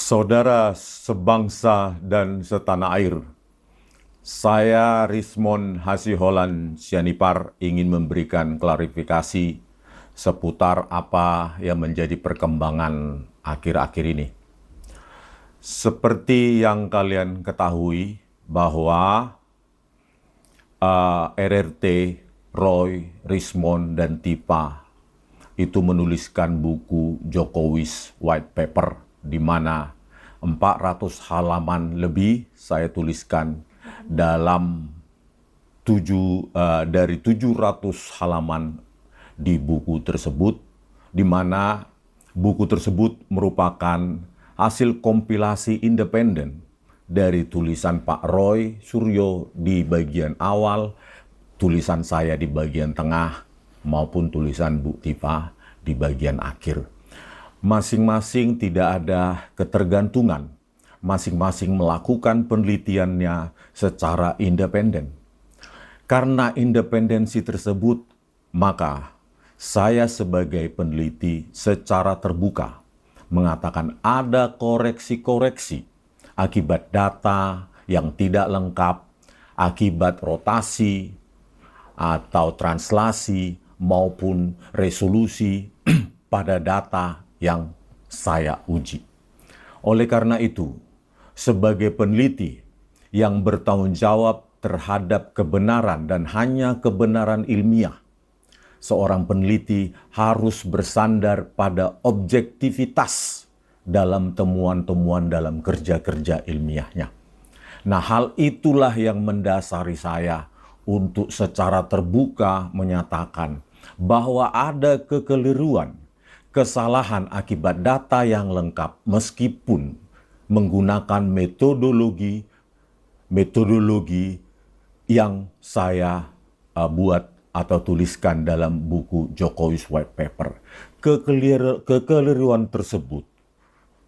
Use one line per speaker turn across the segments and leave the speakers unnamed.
Saudara sebangsa dan setanah air, saya Rismon Hasiholan Sianipar ingin memberikan klarifikasi seputar apa yang menjadi perkembangan akhir-akhir ini. Seperti yang kalian ketahui bahwa RRT, Roy, Rismon, dan Tipa itu menuliskan buku Jokowi's White Paper, di mana 400 halaman lebih saya tuliskan dalam dari 700 halaman di buku tersebut, di mana buku tersebut merupakan hasil kompilasi independen dari tulisan Pak Roy Suryo di bagian awal, tulisan saya di bagian tengah, maupun tulisan Bu Tipa di bagian akhir. Masing-masing tidak ada ketergantungan, masing-masing melakukan penelitiannya secara independen. Karena independensi tersebut, maka saya sebagai peneliti secara terbuka mengatakan ada koreksi-koreksi akibat data yang tidak lengkap, akibat rotasi atau translasi maupun resolusi pada data yang saya uji. Oleh karena itu, sebagai peneliti yang bertanggung jawab terhadap kebenaran dan hanya kebenaran ilmiah, seorang peneliti harus bersandar pada objektivitas dalam temuan-temuan dalam kerja-kerja ilmiahnya. Nah, hal itulah yang mendasari saya untuk secara terbuka menyatakan bahwa ada kekeliruan, kesalahan akibat data yang lengkap meskipun menggunakan metodologi yang saya buat atau tuliskan dalam buku Jokowi's White Paper. Kekeliruan tersebut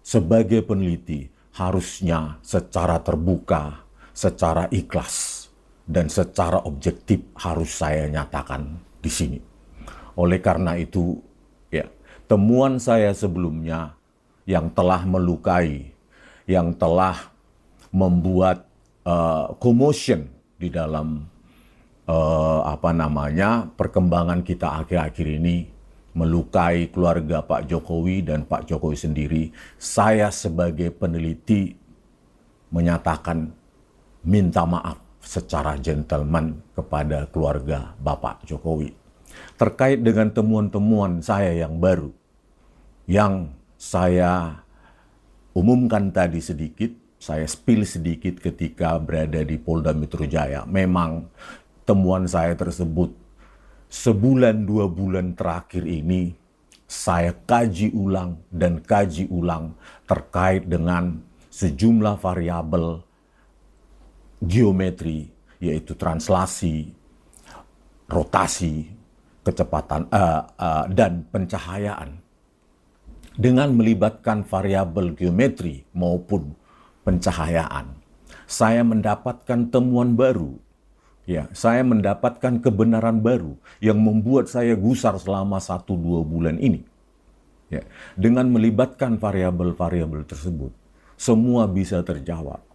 sebagai peneliti harusnya secara terbuka, secara ikhlas, dan secara objektif harus saya nyatakan di sini. Oleh karena itu, ya, temuan saya sebelumnya yang telah melukai, yang telah membuat commotion di dalam perkembangan kita akhir-akhir ini, melukai keluarga Pak Jokowi dan Pak Jokowi sendiri, saya sebagai peneliti menyatakan minta maaf secara gentleman kepada keluarga Bapak Jokowi. Terkait dengan temuan-temuan saya yang baru, yang saya umumkan tadi sedikit, saya spill sedikit ketika berada di Polda Metro Jaya. Memang temuan saya tersebut sebulan 2 bulan terakhir ini saya kaji ulang dan kaji ulang terkait dengan sejumlah variabel geometri, yaitu translasi, rotasi, kecepatan dan pencahayaan. Dengan melibatkan variabel geometri maupun pencahayaan, saya mendapatkan temuan baru. Ya, saya mendapatkan kebenaran baru yang membuat saya gusar selama 1-2 bulan ini. Ya, dengan melibatkan variabel-variabel tersebut, semua bisa terjawab.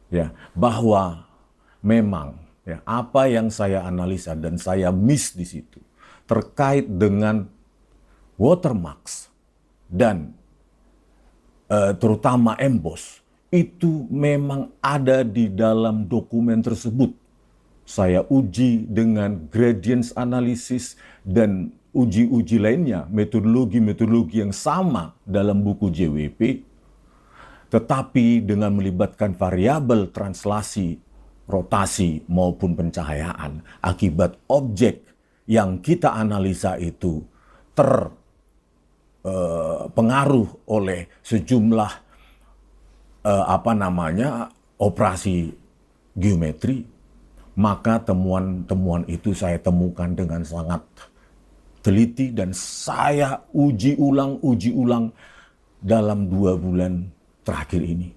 Ya, bahwa memang ya, apa yang saya analisa dan saya miss di situ terkait dengan watermarks dan terutama emboss itu memang ada di dalam dokumen tersebut. Saya uji dengan gradients analysis dan uji-uji lainnya, metodologi-metodologi yang sama dalam buku JWP, tetapi dengan melibatkan variabel translasi, rotasi maupun pencahayaan, akibat objek yang kita analisa itu terpengaruh oleh sejumlah operasi geometri, maka temuan-temuan itu saya temukan dengan sangat teliti dan saya uji ulang dalam 2 bulan terakhir ini.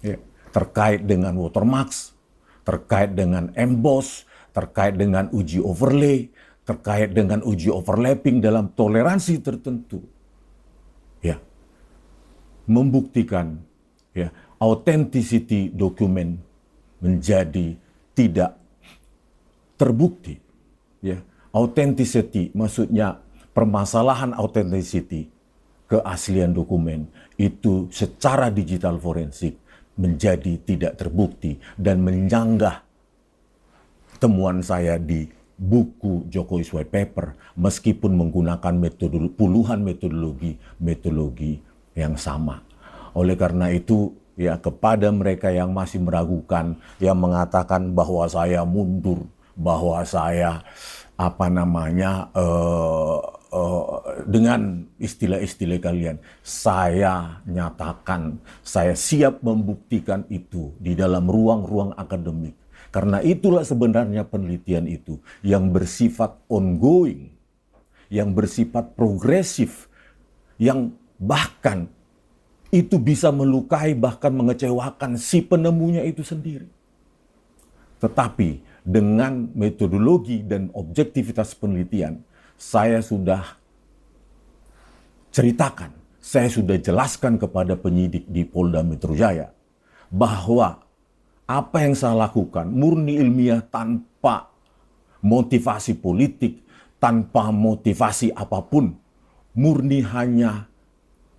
Ya, terkait dengan watermarks, terkait dengan emboss, terkait dengan uji overlay, terkait dengan uji overlapping dalam toleransi tertentu. Ya, membuktikan ya, authenticity dokumen menjadi tidak terbukti. Ya, authenticity maksudnya permasalahan authenticity, keaslian dokumen itu secara digital forensik menjadi tidak terbukti dan menyanggah temuan saya di buku Jokowi's White Paper meskipun menggunakan puluhan metodologi yang sama. Oleh karena itu, ya, kepada mereka yang masih meragukan, yang mengatakan bahwa saya mundur, bahwa saya dengan istilah-istilah kalian, saya nyatakan, saya siap membuktikan itu di dalam ruang-ruang akademik. Karena itulah sebenarnya penelitian itu yang bersifat ongoing, yang bersifat progresif, yang bahkan itu bisa melukai, bahkan mengecewakan si penemunya itu sendiri. Tetapi dengan metodologi dan objektivitas penelitian, saya sudah ceritakan, saya sudah jelaskan kepada penyidik di Polda Metro Jaya bahwa apa yang saya lakukan murni ilmiah tanpa motivasi politik, tanpa motivasi apapun, murni hanya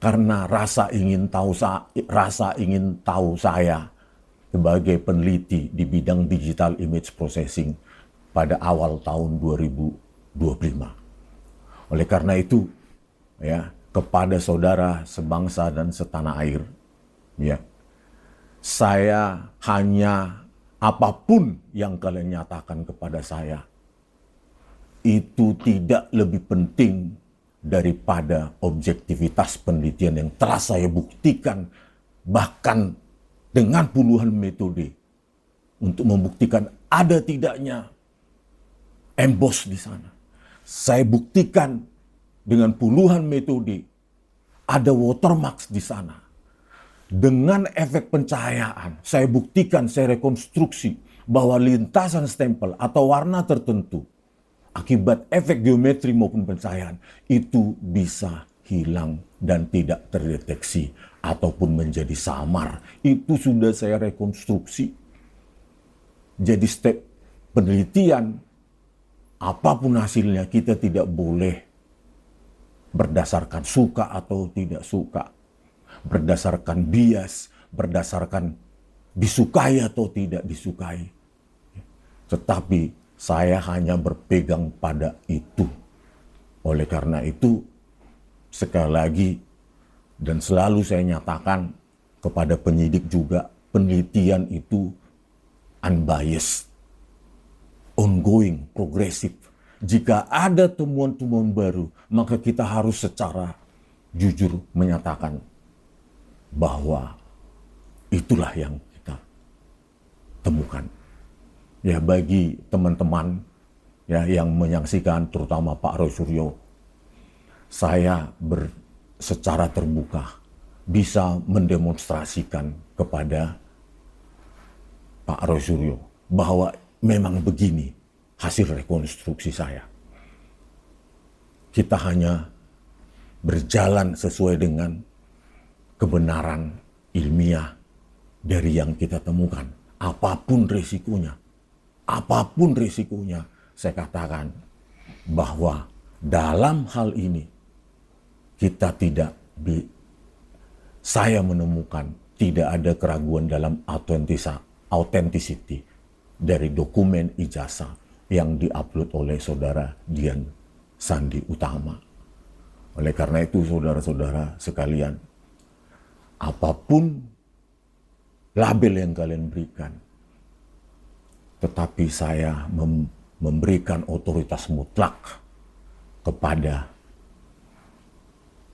karena rasa ingin tahu saya sebagai peneliti di bidang digital image processing pada awal tahun 2025. Oleh karena itu, ya, kepada saudara sebangsa dan setanah air, ya, saya hanya apapun yang kalian nyatakan kepada saya itu tidak lebih penting daripada objektivitas penelitian yang telah saya buktikan bahkan dengan puluhan metode untuk membuktikan ada tidaknya emboss di sana. Saya buktikan dengan puluhan metode ada watermark di sana. Dengan efek pencahayaan, saya buktikan, saya rekonstruksi bahwa lintasan stempel atau warna tertentu akibat efek geometri maupun pencahayaan itu bisa hilang dan tidak terdeteksi ataupun menjadi samar. Itu sudah saya rekonstruksi. Jadi step penelitian, apapun hasilnya, kita tidak boleh berdasarkan suka atau tidak suka, berdasarkan bias, berdasarkan disukai atau tidak disukai. Tetapi saya hanya berpegang pada itu. Oleh karena itu, sekali lagi, dan selalu saya nyatakan kepada penyidik juga, penelitian itu unbiased, ongoing, progresif. Jika ada temuan-temuan baru, maka kita harus secara jujur menyatakan bahwa itulah yang kita temukan. Ya, bagi teman-teman ya yang menyaksikan, terutama Pak Roy Suryo, saya secara terbuka bisa mendemonstrasikan kepada Pak Roy Suryo bahwa memang begini hasil rekonstruksi saya. Kita hanya berjalan sesuai dengan kebenaran ilmiah dari yang kita temukan. Apapun risikonya, saya katakan bahwa dalam hal ini saya menemukan tidak ada keraguan dalam authenticity dari dokumen ijazah yang diupload oleh saudara Dian Sandi Utama. Oleh karena itu, saudara-saudara sekalian, apapun label yang kalian berikan, tetapi saya memberikan otoritas mutlak kepada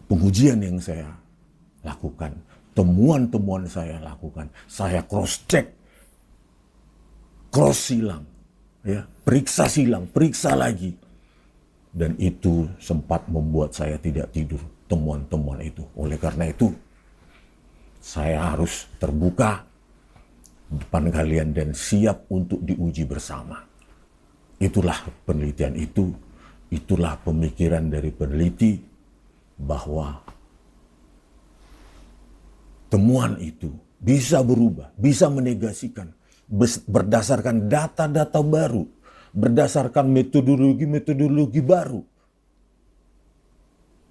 pengujian yang saya lakukan, temuan-temuan saya lakukan, saya cross-check, cross-silang, ya, periksa silang, periksa lagi. Dan itu sempat membuat saya tidak tidur, temuan-temuan itu. Oleh karena itu, saya harus terbuka depan kalian dan siap untuk diuji bersama. Itulah penelitian itu, itulah pemikiran dari peneliti bahwa temuan itu bisa berubah, bisa menegasikan berdasarkan data-data baru, berdasarkan metodologi-metodologi baru.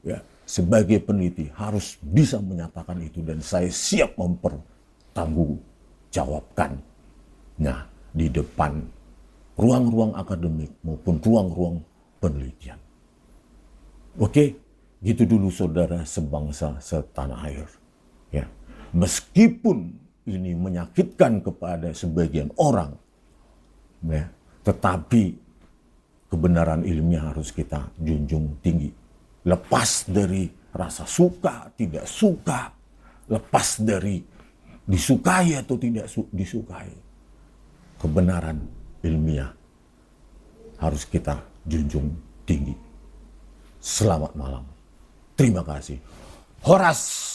Ya, sebagai peneliti harus bisa menyatakan itu dan saya siap mempertanggungjawabkannya di depan ruang-ruang akademik maupun ruang-ruang penelitian. Oke, gitu dulu saudara sebangsa setanah air. Ya, meskipun ini menyakitkan kepada sebagian orang, ya, tetapi kebenaran ilmiah harus kita junjung tinggi. Lepas dari rasa suka, tidak suka, lepas dari disukai atau tidak disukai. Kebenaran ilmiah harus kita junjung tinggi. Selamat malam. Terima kasih. Horas.